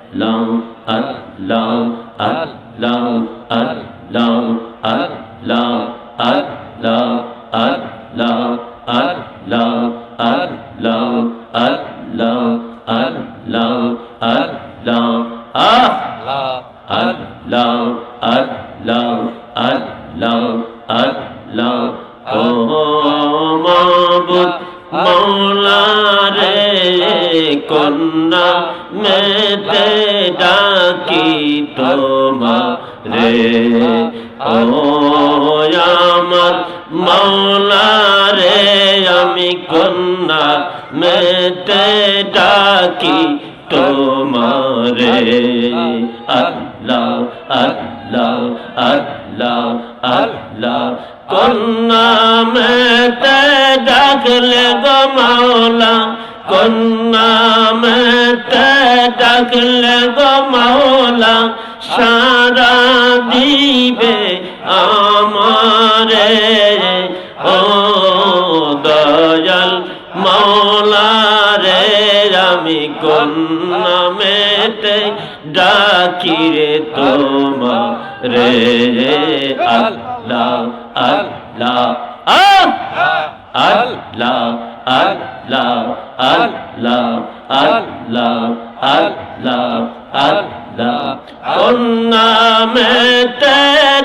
আল্লাহ আল্লাহ আল্লাহ আল্লাহ আল্লাহ আল্লাহ আল্লাহ আল্লাহ আল্লাহ আল্লাহ আল্লাহ আল্লাহ আল্লাহ আল্লাহ আল্লাহ আল্লাহ ও মাবুদ মৌলা রে কন্যা মেতে ডাকি তোমারে ও আমার মৌলা রে আমি কন্যা মেতে ডাকি তোমারে আল্লাহ আল্লাহ আল্লাহ আল্লাহ কন্যা মেতে ডাকলে গো মাওলা কন্যা মেতে ডাকলে গো মাওলা সারা দিবে আমারে ও দয়াল মাওলা রে আমি কন্যা মেতে ডাকি রে তোমারে আল্লাহ আল্লাহ আল্লাহ আল্লাহ আল্লাহ আল্লাহ আল্লাহ আল্লাহ কন্যা মেতে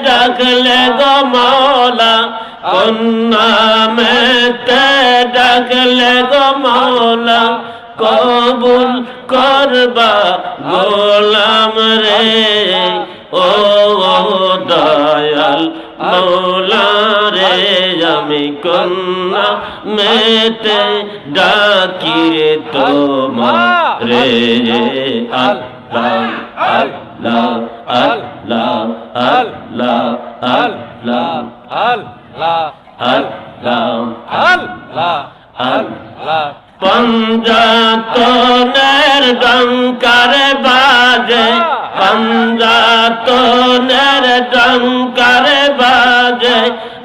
ডাকলে গো মাওলা কন্যা মেতে ডাকলে গো মাওলা কবুল করবা গোলাম রে ও দয়াল মৌলা রে আমি কন্যা মেতে ডাকি রে তোমারে আল্লাহ আল্লাহ আল্লাহ আল্লাহ আল্লাহ আল্লাহ আল্লাহ আল্লাহ আল্লাহ পঞ্জাতনের ডঙ্কার বাজে পঞ্জাতনের ডঙ্কার বাজে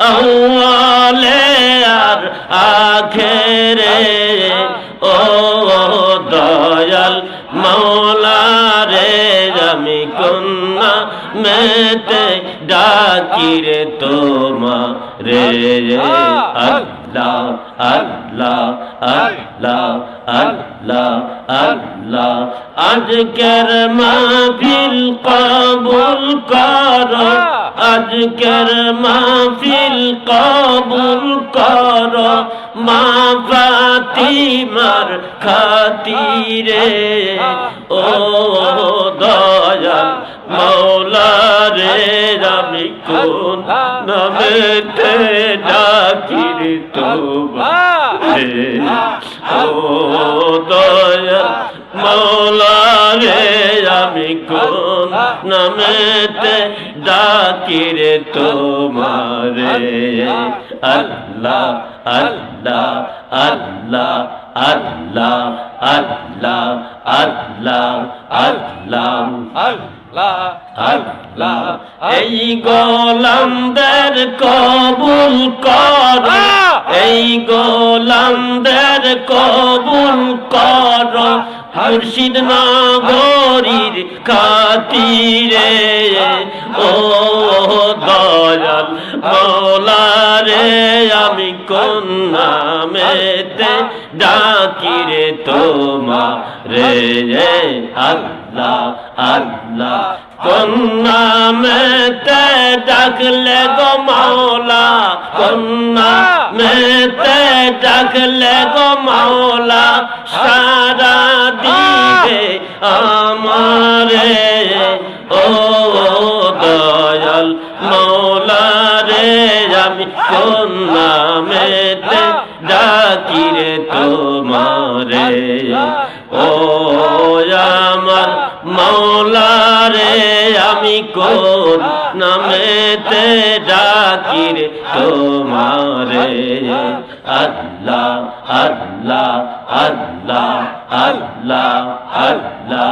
আউয়ালে আর আখেরে ও দয়াল মাওলা রে আমি কন্যা মেতে ডাকি রে তোমারে আল্লাহ আল্লাহ আল্লাহ আল্লাহ আল্লাহ আজকের মাহফিল কবুল করো আজকের মাহফিল কবুল করো মা ফাতিমার খাতিরে ও দয়াল মাওলা রে আমি কোন নামেতে ডাকি রে তোমারে ও দয়াল মাওলা রে আমি কোন নামেতে ডাকি রে তোমারে আল্লাহ আল্লাহ আল্লাহ আল্লাহ আল্লাহ আল্লাহ আল্লাহ আল্লাহ আল্লাহ এই গোলামদের কবুল কর এই গোলামদের কবুল কর মুর্শিদ নগরীর খাতিরে ও দয়াল মাওলা রে আমি কোন নামেতে ডাকি রে তোমারে আল্লাহ আল্লাহ কোন নামেতে ডাকলে গো মাওলা কোন নামেতে ডাকলে গো মাওলা সারা দিবে আমারে ও দয়াল মাওলা রে আমি কোন নামেতে ডাকি রে তোমারে ও আমার মাওলা রে আমি কোন নামেতে ডাকি রে তোমারে আল্লাহ আল্লাহ আল্লাহ আল্লাহ আল্লাহ